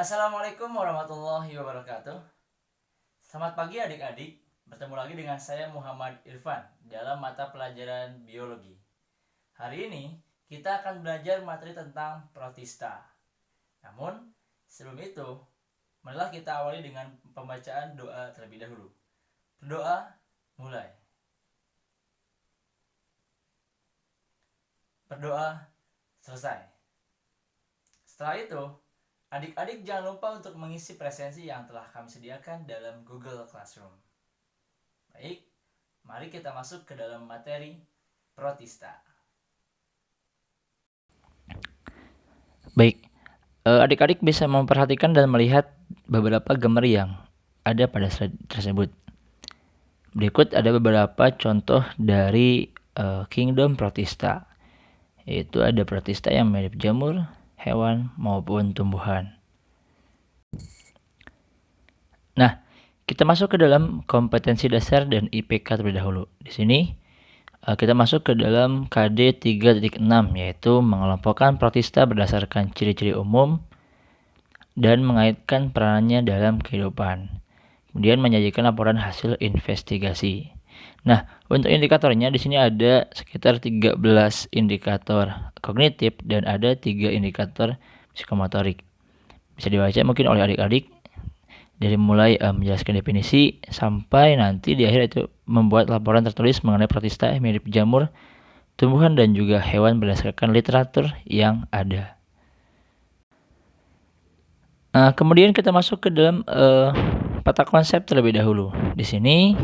Assalamualaikum warahmatullahi wabarakatuh. Selamat pagi adik-adik. Bertemu lagi dengan saya Muhammad Irfan dalam mata pelajaran biologi. Hari ini kita akan belajar materi tentang protista. Namun sebelum itu, marilah kita awali dengan pembacaan doa terlebih dahulu. Berdoa, mulai. Berdoa, selesai. Setelah itu, adik-adik jangan lupa untuk mengisi presensi yang telah kami sediakan dalam Google Classroom. Baik, mari kita masuk ke dalam materi protista. Baik, adik-adik bisa memperhatikan dan melihat beberapa gambar yang ada pada slide tersebut. Berikut ada beberapa contoh dari kingdom protista, yaitu ada protista yang mirip jamur, hewan, maupun tumbuhan. Nah, kita masuk ke dalam kompetensi dasar dan IPK terlebih dahulu. Di sini kita masuk ke dalam KD 3.6, yaitu mengelompokkan protista berdasarkan ciri-ciri umum dan mengaitkan peranannya dalam kehidupan. Kemudian menyajikan laporan hasil investigasi. Nah, untuk indikatornya di sini ada sekitar 13 indikator kognitif dan ada 3 indikator psikomotorik. Bisa dibaca mungkin oleh adik-adik dari mulai menjelaskan definisi sampai nanti di akhir itu membuat laporan tertulis mengenai protista mirip jamur, tumbuhan dan juga hewan berdasarkan literatur yang ada. Kemudian kita masuk ke dalam peta konsep terlebih dahulu. Di sini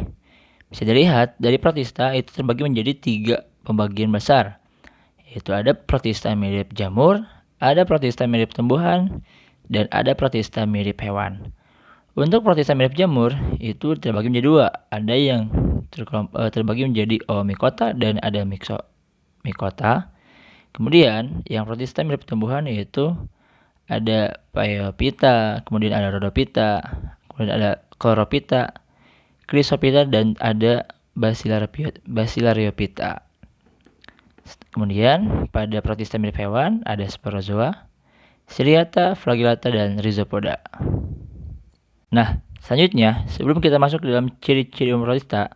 bisa dilihat dari protista itu terbagi menjadi 3 pembagian besar, yaitu ada protista mirip jamur, ada protista mirip tumbuhan, dan ada protista mirip hewan. Untuk protista mirip jamur itu terbagi menjadi 2, ada yang terbagi menjadi oomycota dan ada myxomycota. Kemudian yang protista mirip tumbuhan yaitu ada Phaeophyta, kemudian ada Rhodophyta, kemudian ada Chlorophyta, Chrysophyta, dan ada Basilaryophyta. Kemudian pada protista mirip hewan ada Sporozoa, Ciliata, Flagellata, dan Rhizopoda. Nah, selanjutnya sebelum kita masuk ke dalam ciri-ciri protista,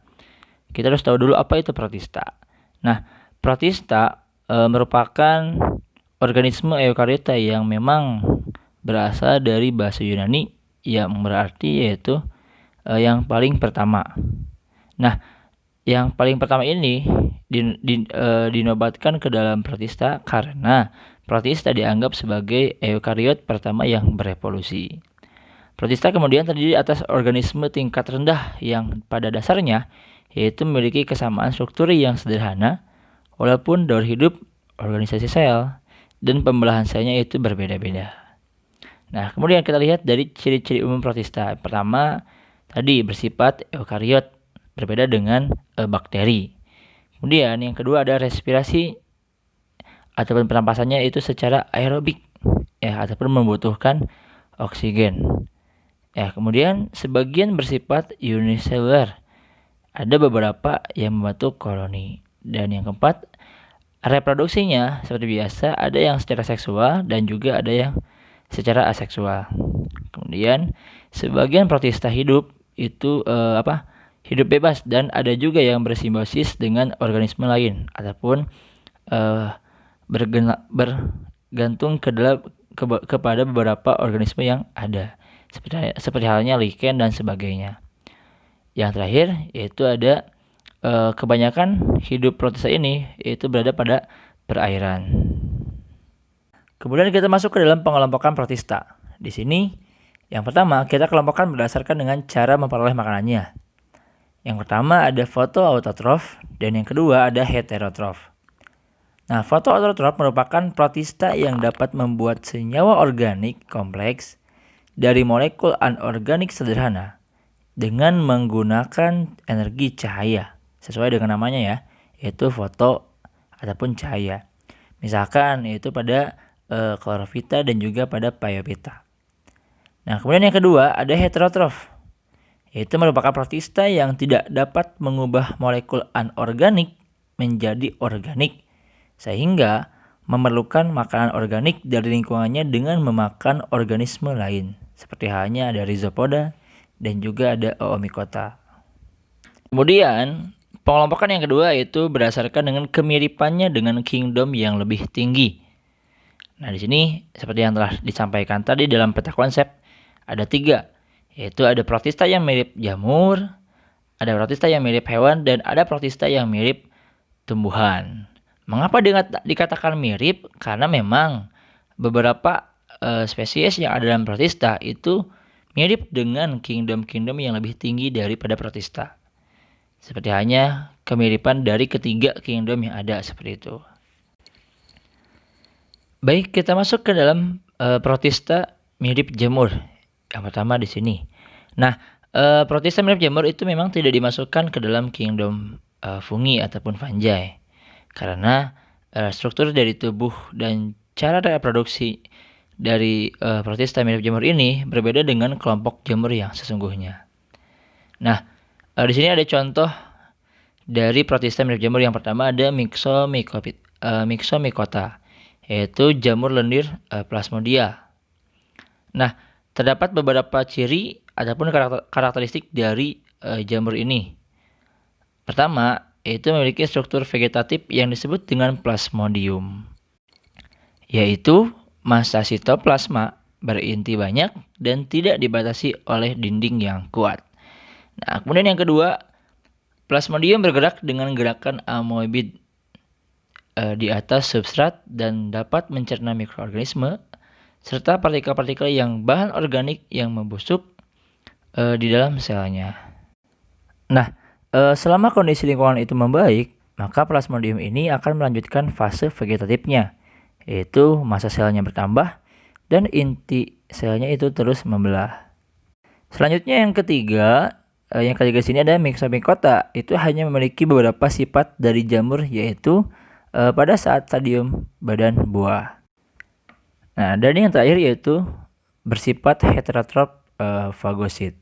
kita harus tahu dulu apa itu protista. Nah, protista merupakan organisme eukariota yang memang berasal dari bahasa Yunani yang berarti yaitu yang paling pertama. Nah, yang paling pertama ini dinobatkan ke dalam protista karena protista dianggap sebagai eukariot pertama yang berevolusi. Protista kemudian terdiri atas organisme tingkat rendah yang pada dasarnya yaitu memiliki kesamaan struktur yang sederhana walaupun daur hidup, organisasi sel, dan pembelahan selnya itu berbeda-beda. Nah, kemudian kita lihat dari ciri-ciri umum protista. Pertama, tadi bersifat eukariot, berbeda dengan bakteri. Kemudian yang kedua ada respirasi ataupun pernapasannya itu secara aerobik, ya, ataupun membutuhkan oksigen. Ya, kemudian sebagian bersifat uniseluler. Ada beberapa yang membentuk koloni. Dan yang keempat, reproduksinya seperti biasa ada yang secara seksual dan juga ada yang secara aseksual. Kemudian sebagian protista hidup itu hidup bebas dan ada juga yang bersimbiosis dengan organisme lain ataupun bergantung kepada beberapa organisme yang ada seperti halnya lichen dan sebagainya. Yang terakhir yaitu ada kebanyakan hidup protista ini itu berada pada perairan. Kemudian kita masuk ke dalam pengelompokan protista. Di sini yang pertama kita kelompokkan berdasarkan dengan cara memperoleh makanannya. Yang pertama ada fotoautotrof dan yang kedua ada heterotrof. Nah, fotoautotrof merupakan protista yang dapat membuat senyawa organik kompleks dari molekul anorganik sederhana dengan menggunakan energi cahaya. Sesuai dengan namanya ya, yaitu foto ataupun cahaya. Misalkan yaitu pada Chlorophyta dan juga pada Phaeophyta. Nah, kemudian yang kedua ada heterotrof, yaitu merupakan protista yang tidak dapat mengubah molekul anorganik menjadi organik, sehingga memerlukan makanan organik dari lingkungannya dengan memakan organisme lain, seperti halnya ada Rhizopoda dan juga ada Oomycota. Kemudian, pengelompokan yang kedua yaitu berdasarkan dengan kemiripannya dengan kingdom yang lebih tinggi. Nah, di sini seperti yang telah disampaikan tadi dalam peta konsep ada 3, yaitu ada protista yang mirip jamur, ada protista yang mirip hewan, dan ada protista yang mirip tumbuhan. Mengapa dikatakan mirip? Karena memang beberapa spesies yang ada dalam protista itu mirip dengan kingdom-kingdom yang lebih tinggi daripada protista. Seperti hanya kemiripan dari ketiga kingdom yang ada seperti itu. Baik, kita masuk ke dalam protista mirip jamur. Yang pertama di sini. Nah, protista mirip jamur itu memang tidak dimasukkan ke dalam kingdom fungi ataupun fungi. Karena struktur dari tubuh dan cara reproduksi dari protista mirip jamur ini berbeda dengan kelompok jamur yang sesungguhnya. Nah, di sini ada contoh dari protista mirip jamur. Yang pertama ada Myxomycota, yaitu jamur lendir Plasmodia. Nah, terdapat beberapa ciri ataupun karakteristik dari jamur ini. Pertama, yaitu memiliki struktur vegetatif yang disebut dengan plasmodium, yaitu massa sitoplasma berinti banyak dan tidak dibatasi oleh dinding yang kuat. Nah, kemudian yang kedua, plasmodium bergerak dengan gerakan amoeboid di atas substrat dan dapat mencerna mikroorganisme serta partikel-partikel yang bahan organik yang membusuk di dalam selnya. Nah, selama kondisi lingkungan itu membaik, maka plasmodium ini akan melanjutkan fase vegetatifnya, yaitu massa selnya bertambah dan inti selnya itu terus membelah. Selanjutnya yang ketiga di sini ada Myxomycota. Itu hanya memiliki beberapa sifat dari jamur, yaitu pada saat stadium badan buah. Nah, dan yang terakhir yaitu bersifat heterotrop fagosit.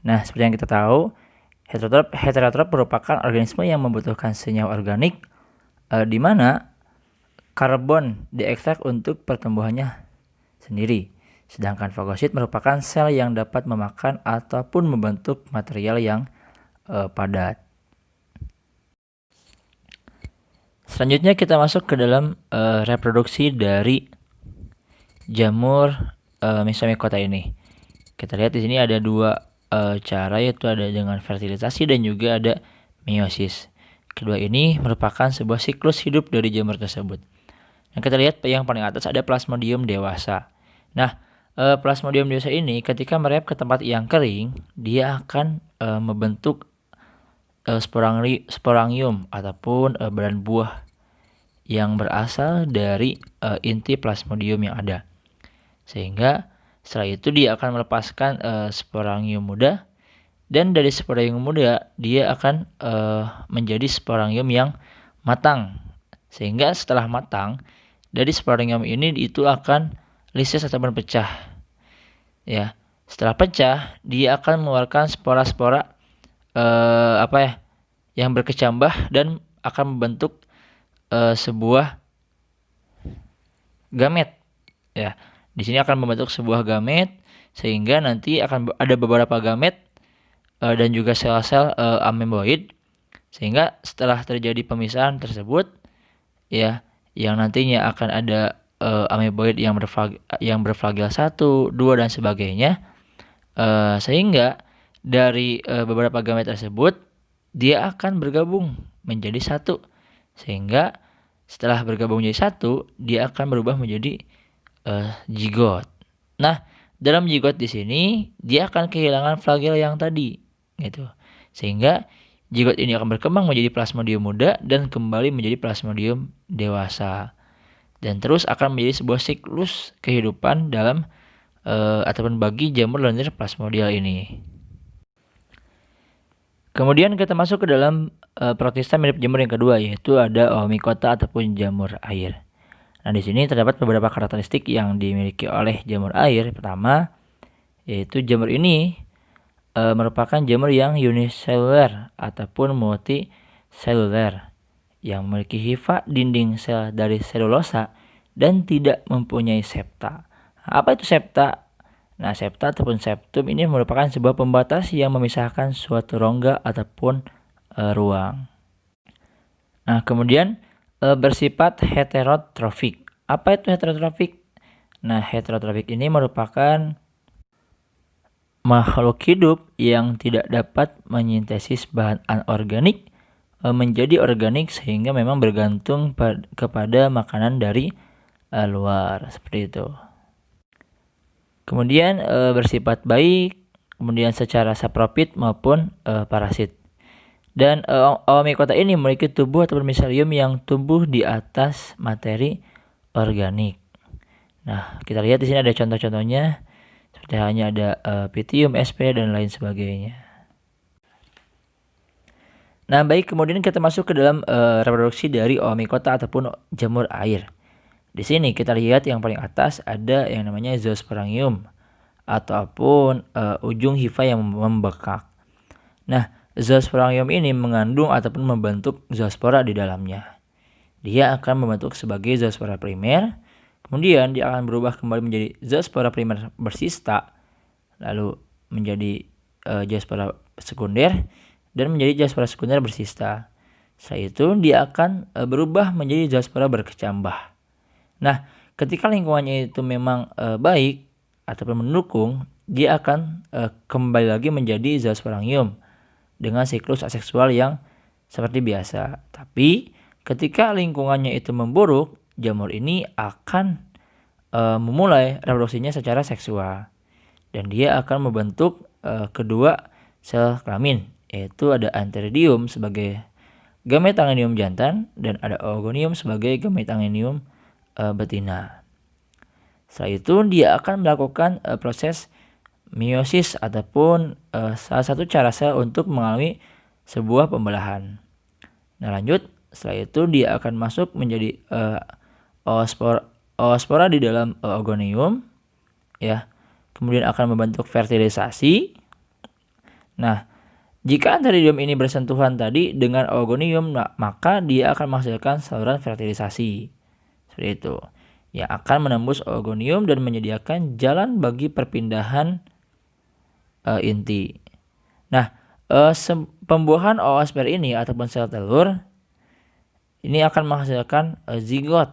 Nah, seperti yang kita tahu, heterotrop merupakan organisme yang membutuhkan senyawa organik di mana karbon diekstrak untuk pertumbuhannya sendiri. Sedangkan fagosit merupakan sel yang dapat memakan ataupun membentuk material yang padat. Selanjutnya kita masuk ke dalam reproduksi dari jamur Myxomycota ini. Kita lihat di sini ada 2 cara, yaitu ada dengan fertilisasi dan juga ada meiosis. Kedua ini merupakan sebuah siklus hidup dari jamur tersebut. Nah, kita lihat yang paling atas ada plasmodium dewasa. Nah, plasmodium dewasa ini ketika merayap ke tempat yang kering, dia akan membentuk sporangium ataupun badan buah yang berasal dari inti plasmodium yang ada. Sehingga setelah itu dia akan melepaskan sporangium muda, dan dari sporangium muda dia akan menjadi sporangium yang matang. Sehingga setelah matang, dari sporangium ini itu akan lysis ataupun pecah. Ya, setelah pecah dia akan mengeluarkan spora-spora yang berkecambah dan akan membentuk sebuah gamet. Ya, di sini akan membentuk sebuah gamet, sehingga nanti akan ada beberapa gamet dan juga sel-sel ameboid. Sehingga setelah terjadi pemisahan tersebut, ya, yang nantinya akan ada ameboid yang berflagel 1, 2 dan sebagainya. Sehingga dari beberapa gamet tersebut dia akan bergabung menjadi satu. Sehingga setelah bergabung menjadi satu, dia akan berubah menjadi zigot. Nah, dalam zigot di sini dia akan kehilangan flagel yang tadi, gitu. Sehingga zigot ini akan berkembang menjadi plasmodium muda dan kembali menjadi plasmodium dewasa. Dan terus akan menjadi sebuah siklus kehidupan dalam ataupun bagi jamur lendir plasmodial ini. Kemudian kita masuk ke dalam protista mirip jamur yang kedua, yaitu ada Oomycota ataupun jamur air. Nah, di sini terdapat beberapa karakteristik yang dimiliki oleh jamur air. Pertama, yaitu jamur ini merupakan jamur yang uniseluler ataupun multiseluler, yang memiliki hifa dinding sel dari selulosa dan tidak mempunyai septa. Apa itu septa? Nah, septa ataupun septum ini merupakan sebuah pembatas yang memisahkan suatu rongga ataupun ruang. Nah, kemudian bersifat heterotrofik. Apa itu heterotrofik? Nah, heterotrofik ini merupakan makhluk hidup yang tidak dapat menyintesis bahan anorganik menjadi organik sehingga memang bergantung kepada makanan dari luar, seperti itu. Kemudian bersifat baik, kemudian secara saprofit maupun parasit. Dan Oomycota ini memiliki tubuh atau miselium yang tumbuh di atas materi organik. Nah, kita lihat di sini ada contoh-contohnya, seperti hanya ada Pythium sp dan lain sebagainya. Nah, baik, kemudian kita masuk ke dalam reproduksi dari Oomycota ataupun jamur air. Di sini kita lihat yang paling atas ada yang namanya zoosporangium ataupun ujung hifa yang membekak. Nah, zoosporangium ini mengandung ataupun membentuk zoospora di dalamnya. Dia akan membentuk sebagai zoospora primer, kemudian dia akan berubah kembali menjadi zoospora primer bersista, lalu menjadi zoospora sekunder, dan menjadi zoospora sekunder bersista. Setelah itu dia akan berubah menjadi zoospora berkecambah. Nah, ketika lingkungannya itu memang baik ataupun mendukung, dia akan kembali lagi menjadi zoosporangium dengan siklus aseksual yang seperti biasa. Tapi ketika lingkungannya itu memburuk, jamur ini akan memulai reproduksinya secara seksual. Dan dia akan membentuk kedua sel kelamin, yaitu ada antheridium sebagai gametangenium jantan dan ada oogonium sebagai gametangenium betina. Setelah itu dia akan melakukan proses meiosis ataupun salah satu cara sel untuk mengalami sebuah pembelahan. Nah, lanjut, setelah itu dia akan masuk menjadi oospora di dalam oogonium, ya. Kemudian akan membentuk fertilisasi. Nah, jika antheridium ini bersentuhan tadi dengan oogonium, maka dia akan menghasilkan saluran fertilisasi. Seperti itu. Yang akan menembus oogonium dan menyediakan jalan bagi perpindahan inti. Nah, pembuahan oosper ini ataupun sel telur ini akan menghasilkan zigot,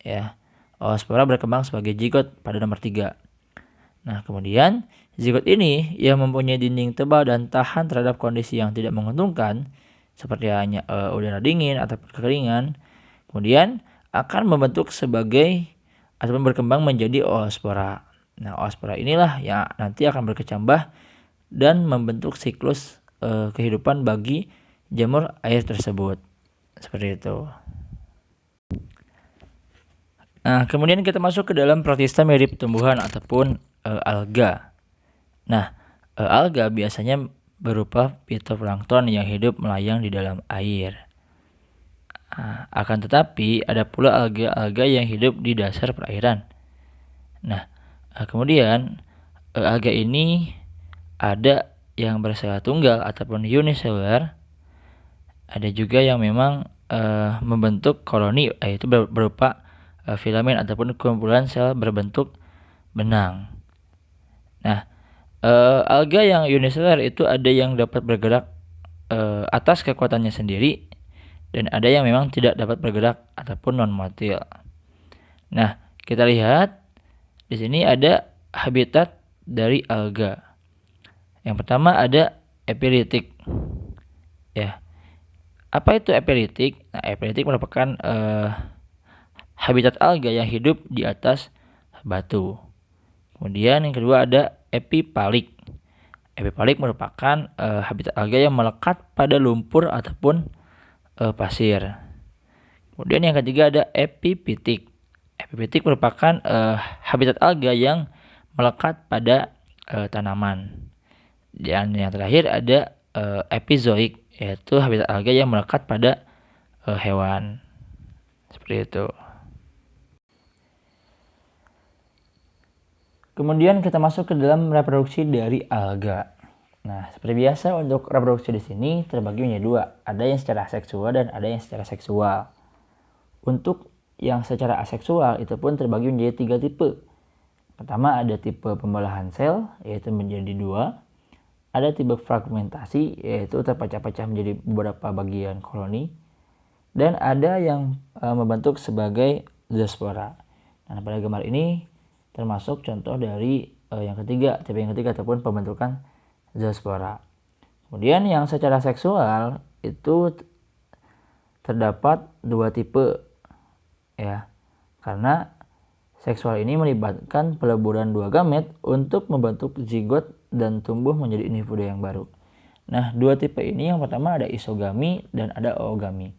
ya. Oospora berkembang sebagai zigot pada nomor 3. Nah, kemudian zigot ini yang mempunyai dinding tebal dan tahan terhadap kondisi yang tidak menguntungkan seperti hanya udara dingin atau kekeringan, kemudian akan membentuk sebagai ataupun berkembang menjadi oospora. Nah, oospora inilah yang nanti akan berkecambah dan membentuk siklus kehidupan bagi jamur air tersebut. Seperti itu. Nah, kemudian kita masuk ke dalam protista mirip tumbuhan ataupun alga. Nah, alga biasanya berupa fitoplankton yang hidup melayang di dalam air. Akan tetapi ada pula alga-alga yang hidup di dasar perairan. Nah, kemudian alga ini ada yang bersela tunggal ataupun unicellular. Ada juga yang memang membentuk koloni, yaitu berupa filamen ataupun kumpulan sel berbentuk benang. Nah, alga yang unicellular itu ada yang dapat bergerak atas kekuatannya sendiri, dan ada yang memang tidak dapat bergerak ataupun non-motil. Nah, kita lihat di sini ada habitat dari alga. Yang pertama ada epilitik. Ya. Apa itu epilitik? Nah, epilitik merupakan habitat alga yang hidup di atas batu. Kemudian yang kedua ada epipalik. Epipalik merupakan habitat alga yang melekat pada lumpur ataupun pasir. Kemudian yang ketiga ada epipitik. Epipitik merupakan habitat alga yang melekat pada tanaman. Dan yang terakhir ada epizoik, yaitu habitat alga yang melekat pada hewan. Seperti itu. Kemudian kita masuk ke dalam reproduksi dari alga. Nah, seperti biasa untuk reproduksi di sini terbagi menjadi dua. Ada yang secara seksual dan ada yang secara seksual. Untuk yang secara aseksual itu pun terbagi menjadi 3 tipe. Pertama ada tipe pembelahan sel, yaitu menjadi 2. Ada tipe fragmentasi, yaitu terpecah-pecah menjadi beberapa bagian koloni. Dan ada yang membentuk sebagai zoospora. Nah, pada gambar ini termasuk contoh dari tipe yang ketiga ataupun pembentukan zoospora. Kemudian yang secara seksual itu terdapat 2 tipe, ya, karena seksual ini melibatkan peleburan 2 gamet untuk membentuk zigot dan tumbuh menjadi individu yang baru. Nah, 2 tipe ini yang pertama ada isogami dan ada oogami.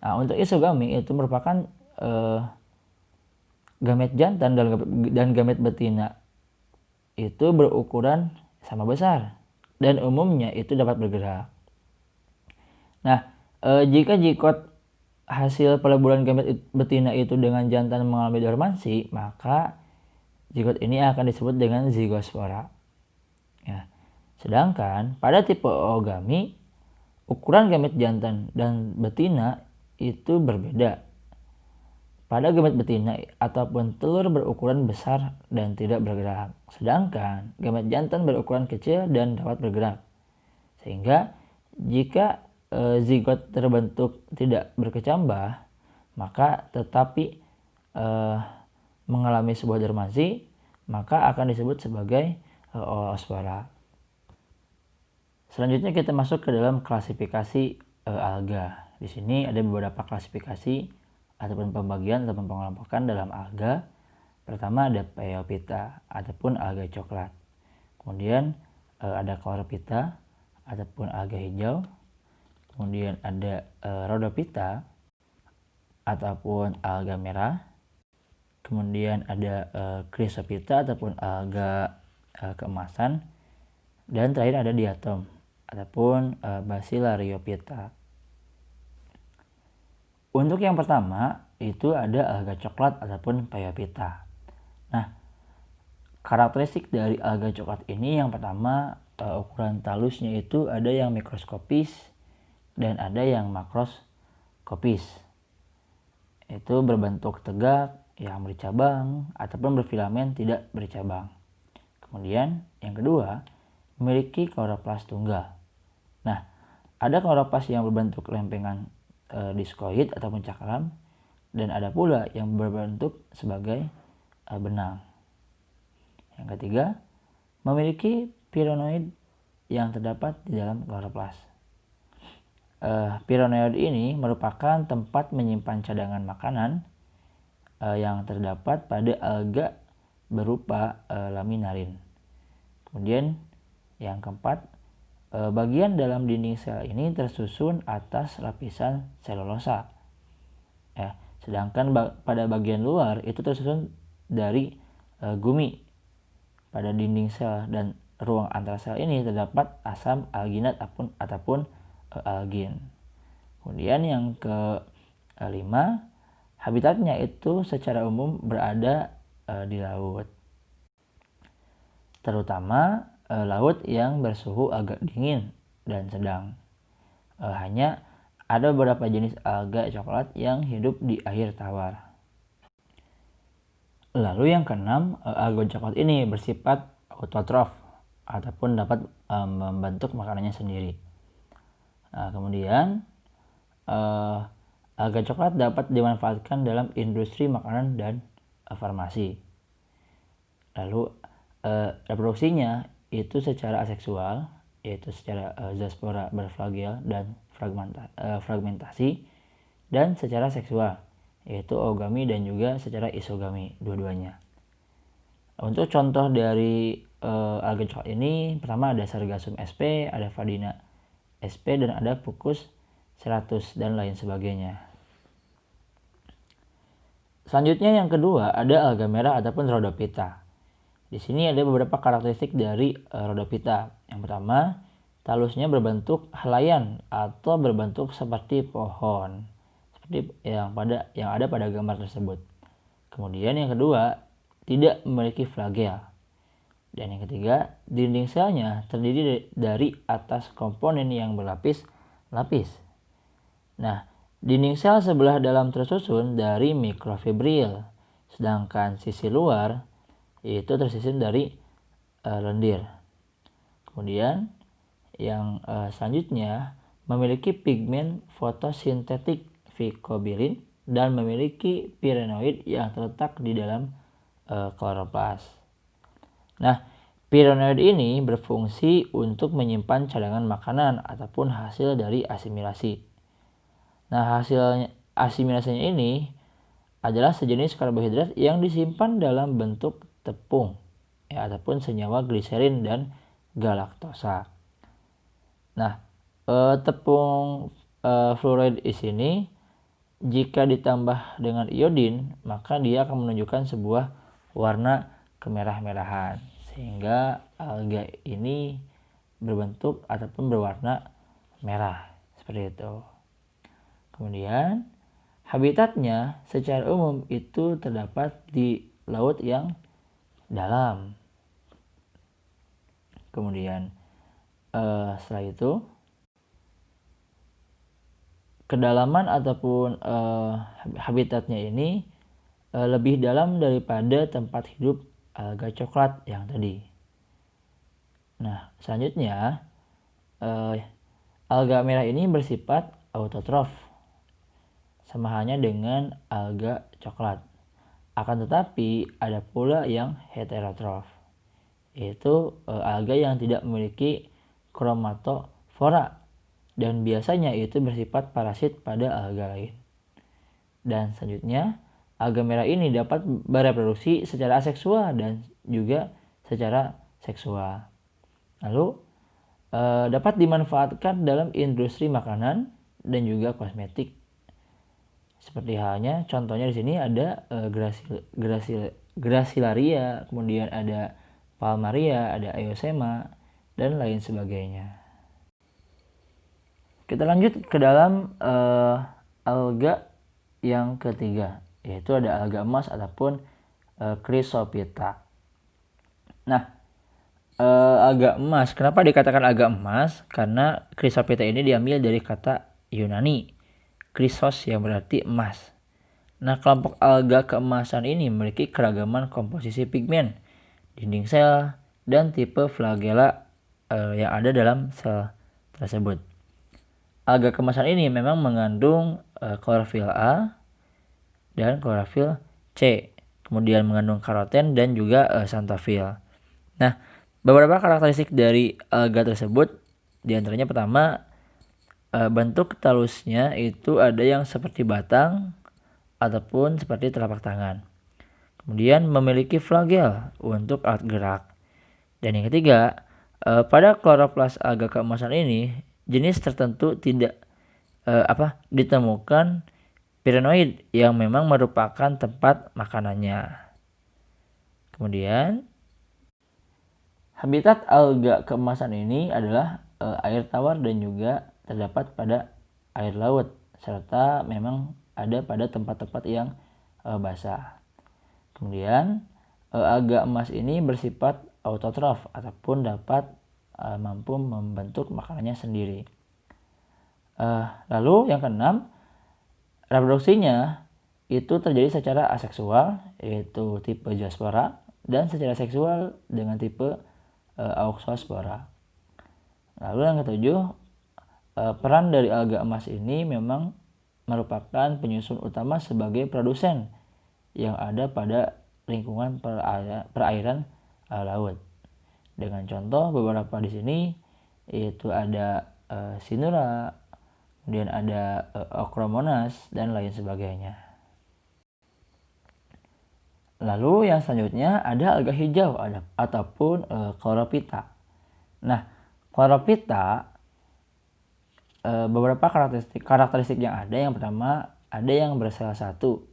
Nah, untuk isogami itu merupakan gamet jantan dan gamet betina itu berukuran sama besar dan umumnya itu dapat bergerak. Nah, jika zigot hasil peleburan gamet betina itu dengan jantan mengalami dormansi, maka zigot ini akan disebut dengan zigospora. Ya. Sedangkan pada tipe oogami, ukuran gamet jantan dan betina itu berbeda. Pada gamet betina ataupun telur berukuran besar dan tidak bergerak, sedangkan gamet jantan berukuran kecil dan dapat bergerak. Sehingga jika zigot terbentuk tidak berkecambah, maka tetapi mengalami sebuah dormansi, maka akan disebut sebagai oospora. Selanjutnya kita masuk ke dalam klasifikasi alga. Di sini ada beberapa klasifikasi ataupun pembagian ataupun pengelompokan dalam alga. Pertama ada Phaeophyta ataupun alga coklat. Kemudian ada Chlorophyta ataupun alga hijau. Kemudian ada Rhodophyta ataupun alga merah. Kemudian ada Chrysophyta ataupun alga keemasan. Dan terakhir ada Diatom ataupun Bacillariophyta. Untuk yang pertama itu ada alga coklat ataupun Phaeophyta. Nah, karakteristik dari alga coklat ini yang pertama ukuran talusnya itu ada yang mikroskopis dan ada yang makroskopis. Itu berbentuk tegak, yang bercabang ataupun berfilamen tidak bercabang. Kemudian yang kedua memiliki kloroplas tunggal. Nah, ada kloroplas yang berbentuk lempengan diskoid ataupun cakram, dan ada pula yang berbentuk sebagai benang. Yang ketiga memiliki pironoid yang terdapat di dalam kloroplas. Pironoid ini merupakan tempat menyimpan cadangan makanan yang terdapat pada alga berupa laminarin. Kemudian yang keempat, bagian dalam dinding sel ini tersusun atas lapisan selulosa. Sedangkan pada bagian luar itu tersusun dari gumi. Pada dinding sel dan ruang antara sel ini terdapat asam alginat ataupun algin. Kemudian yang kelima, habitatnya itu secara umum berada di laut, terutama laut yang bersuhu agak dingin dan sedang. Hanya ada beberapa jenis alga coklat yang hidup di air tawar. Lalu yang keenam, alga coklat ini bersifat autotrof ataupun dapat membentuk makanannya sendiri. Kemudian alga coklat dapat dimanfaatkan dalam industri makanan dan farmasi. Lalu reproduksinya itu secara aseksual, yaitu secara zoospora berflagel dan fragmentasi, dan secara seksual, yaitu oogami dan juga secara isogami, dua-duanya. Untuk contoh dari alga coklat ini, pertama ada Sargassum sp, ada Vadina sp, dan ada Fucus ceratus dan lain sebagainya. Selanjutnya yang kedua ada alga merah ataupun Rhodophyta. Di sini ada beberapa karakteristik dari Rhodophyta. Yang pertama, talusnya berbentuk helaian atau berbentuk seperti pohon, seperti yang ada pada gambar tersebut. Kemudian yang kedua, tidak memiliki flagel. Dan yang ketiga, dinding selnya terdiri dari atas komponen yang berlapis-lapis. Nah, Dinding sel sebelah dalam tersusun dari mikrofibril, sedangkan sisi luar itu tersusun dari lendir. Kemudian yang selanjutnya memiliki pigmen fotosintetik phycobilin dan memiliki pirenoid yang terletak di dalam kloroplas. Nah, pirenoid ini berfungsi untuk menyimpan cadangan makanan ataupun hasil dari asimilasi. Nah, hasil asimilasinya ini adalah sejenis karbohidrat yang disimpan dalam bentuk tepung ataupun senyawa gliserin dan galaktosa. Nah, tepung fluoride di sini jika ditambah dengan iodin, maka dia akan menunjukkan sebuah warna kemerah-merahan, sehingga alga ini berbentuk ataupun berwarna merah seperti itu. Kemudian habitatnya secara umum itu terdapat di laut yang dalam. Kemudian setelah itu kedalaman ataupun habitatnya ini lebih dalam daripada tempat hidup alga coklat yang tadi. Nah, selanjutnya alga merah ini bersifat autotrof, sama halnya dengan alga coklat. Akan tetapi ada pula yang heterotrof, yaitu alga yang tidak memiliki kromatofora dan biasanya itu bersifat parasit pada alga lain. Dan selanjutnya, alga merah ini dapat bereproduksi secara aseksual dan juga secara seksual. Lalu dapat dimanfaatkan dalam industri makanan dan juga kosmetik. Seperti halnya contohnya di sini ada Gracilaria, kemudian ada Palmaria, ada Eosema dan lain sebagainya. Kita lanjut ke dalam alga yang ketiga, yaitu ada alga emas ataupun Chrysophyta. Nah, alga emas, kenapa dikatakan alga emas? Karena Chrysophyta ini diambil dari kata Yunani Chrysos yang berarti emas. Nah, kelompok alga keemasan ini memiliki keragaman komposisi pigmen, dinding sel, dan tipe flagela yang ada dalam sel tersebut. Alga keemasan ini memang mengandung klorofil A dan klorofil C, kemudian mengandung karoten dan juga xanthofil. Nah, beberapa karakteristik dari alga tersebut, diantaranya pertama, bentuk talusnya itu ada yang seperti batang ataupun seperti telapak tangan. Kemudian memiliki flagel untuk alat gerak. Dan yang ketiga, pada kloroplas alga keemasan ini jenis tertentu tidak ditemukan pirenoid yang memang merupakan tempat makanannya. Kemudian habitat alga keemasan ini adalah air tawar dan juga terdapat pada air laut serta memang ada pada tempat-tempat yang basah. Kemudian alga emas ini bersifat autotrof ataupun dapat mampu membentuk makanannya sendiri. Lalu yang keenam, reproduksinya itu terjadi secara aseksual, yaitu tipe zoospora, dan secara seksual dengan tipe auxospora. Lalu yang ketujuh, peran dari alga emas ini memang merupakan penyusun utama sebagai produsen yang ada pada lingkungan perairan laut. Dengan contoh beberapa di sini yaitu ada Sinura, kemudian ada Ochromonas dan lain sebagainya. Lalu yang selanjutnya ada alga hijau ataupun Chlorophyta. Nah, Chlorophyta beberapa karakteristik yang ada. Yang pertama, ada yang bersel satu,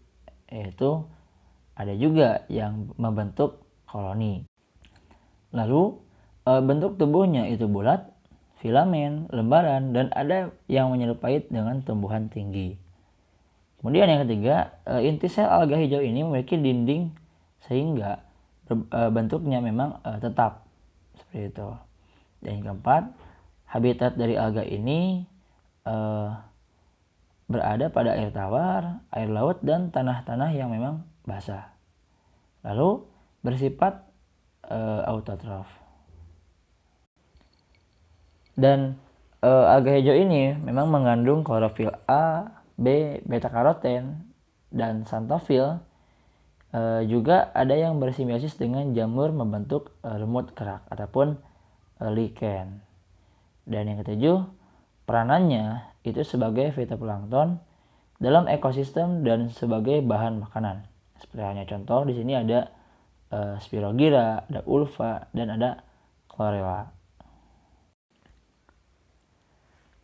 yaitu ada juga yang membentuk koloni. Lalu bentuk tubuhnya itu bulat, filamen, lembaran, dan ada yang menyerupai dengan tumbuhan tinggi. Kemudian yang ketiga, inti sel alga hijau ini memiliki dinding sehingga bentuknya memang tetap seperti itu. Dan yang keempat, habitat dari alga ini berada pada air tawar, air laut, dan tanah-tanah yang memang basah. Lalu bersifat autotrof. Dan alga hijau ini memang mengandung klorofil A, B, beta karoten, dan xanthofil. Juga ada yang bersimbiosis dengan jamur membentuk lumut kerak ataupun lichen. Dan yang ketujuh, peranannya itu sebagai fitoplankton dalam ekosistem dan sebagai bahan makanan. Seperti halnya contoh di sini ada Spirogyra, ada ulva, dan ada chlorella.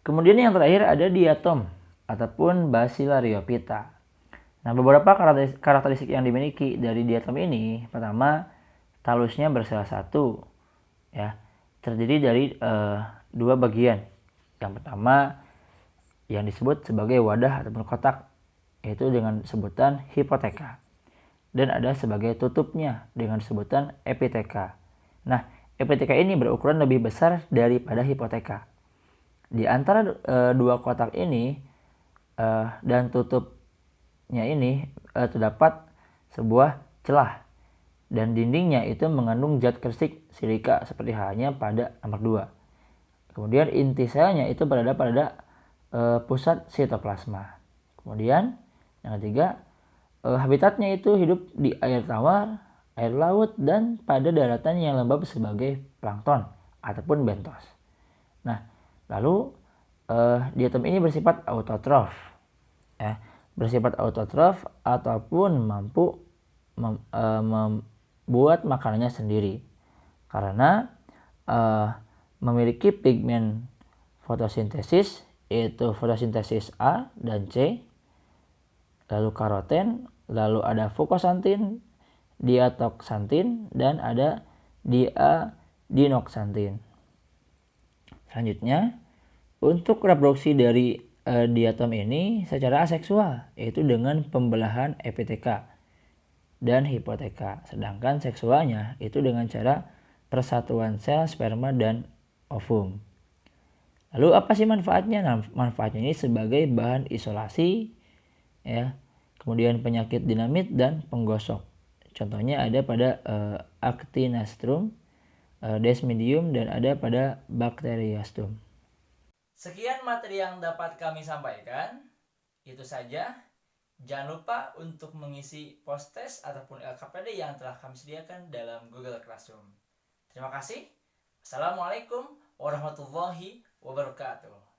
Kemudian yang terakhir ada diatom ataupun Bacillariophyta. Nah, beberapa karakteristik yang dimiliki dari diatom ini, pertama, talusnya bersalah satu, ya, terdiri dari dua bagian. Yang pertama yang disebut sebagai wadah ataupun kotak, yaitu dengan sebutan hipoteka, dan ada sebagai tutupnya dengan sebutan epiteka. Nah, epiteka ini berukuran lebih besar daripada hipoteka. Di antara dua kotak ini dan tutupnya ini terdapat sebuah celah, dan dindingnya itu mengandung zat kersik silika seperti halnya pada nomor 2. Kemudian inti selnya itu berada pada pusat sitoplasma. Kemudian yang ketiga, habitatnya itu hidup di air tawar, air laut, dan pada daratan yang lembab sebagai plankton ataupun bentos. Nah, lalu diatom ini bersifat autotrof, ya, bersifat autotrof ataupun mampu membuat makanannya sendiri karena memiliki pigmen fotosintesis, yaitu fotosintesis A dan C, lalu karoten, lalu ada fukosantin, diatoksantin, dan ada diadinoksantin. Selanjutnya, untuk reproduksi dari diatom ini secara aseksual, yaitu dengan pembelahan epiteka dan hipoteka. Sedangkan seksualnya itu dengan cara persatuan sel sperma dan ovum. Lalu apa sih manfaatnya? Nah, manfaatnya ini sebagai bahan isolasi, ya, kemudian penyakit dinamit dan penggosok. Contohnya ada pada Actinastrum, Desmidium, dan ada pada Bacteriastum. Sekian materi yang dapat kami sampaikan. Itu saja. Jangan lupa untuk mengisi post-test ataupun LKPD yang telah kami sediakan dalam Google Classroom. Terima kasih. Assalamualaikum warahmatullahi wabarakatuh.